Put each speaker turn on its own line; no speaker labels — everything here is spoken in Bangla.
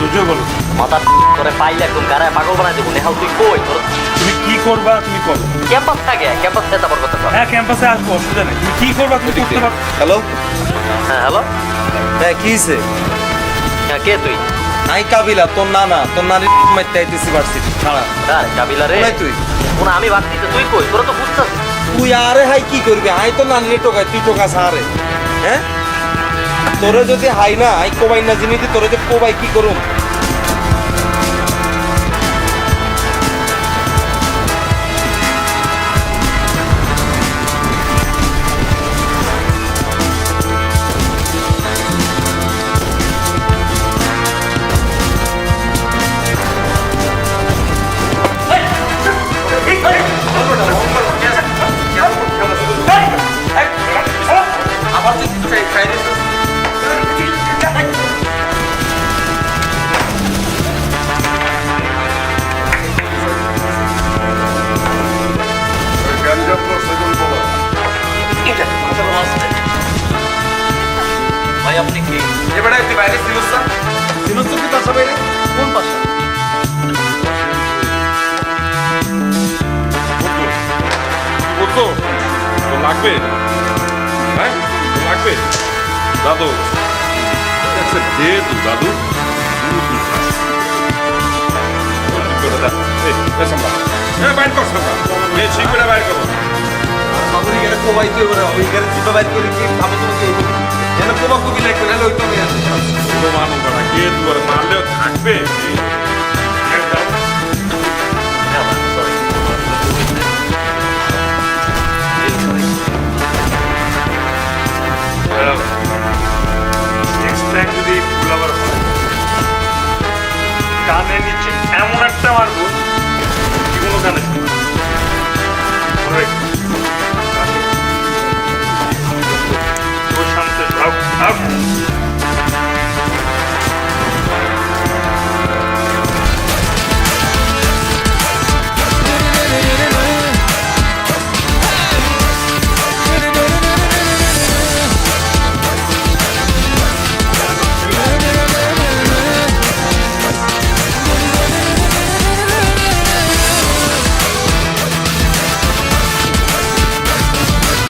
জোর বলো।
মাথা করে পাইলে একদম গাড়ায় পাগল বানাই দেবো। নেহাল তুই কই তোর
তুমি কি করবা তুমি করো।
ক্যাম্পাস থাকে, ক্যাম্পাস থেকে তারপর কথা কর।
হ্যাঁ ক্যাম্পাসে আসবো, অসুবিধা নেই। তুমি কি করবা তুমি করতে পারো।
হ্যালো,
হ্যাঁ হ্যালো,
হ্যাঁ কি হইছে?
হ্যাঁ কে তুই?
আই কাবিলা, তোর নানা, তোর নানির মাইতে আইতেছি ভার্সিটি ছাড়া।
আরে কাবিলা রে,
কোথায় তুই?
কোন আমি ভাবছিস তুই কই? তোরা তো বুঝছিস
তুই আরে হাই কি করবি? আই তো নানিরে টোকাই, তুই টোকা সারে। হ্যাঁ তোরে যদি হাই না আই কোবাই না জিনিস তোরে যে কোবাই কি করুম? আবার যদি তুই ট্রাই দিস
ভাই আপনি কি?
এবারে তুই বাইরে ছিলস না? ছিলস তো তুই পাশা বাইরে?
কোন পাশা?
বলতো তো লাগবে, হ্যাঁ তো লাগবে দাদু। আচ্ছা দে তো দাদু। বাইর কর সামনা, ঠিক করে বাইর করো।
আমাদের এখানে কোবাই তুই ওরা ওই এখানে জিপা বাইর করে কি খাবো তোমাকে যেন কোবা কবি লাইক করে ওই তো মেয়ে
কোনো মানুষ না কে দুয়ারে মারলেও থাকবে। নেক্সট টাইম যদি ভুল আবার হয়, কানে নিচে এমন একটা মারবো কি কোনো কানে শুনবে না। মনে রেখো। শান্তি, যাও যাও।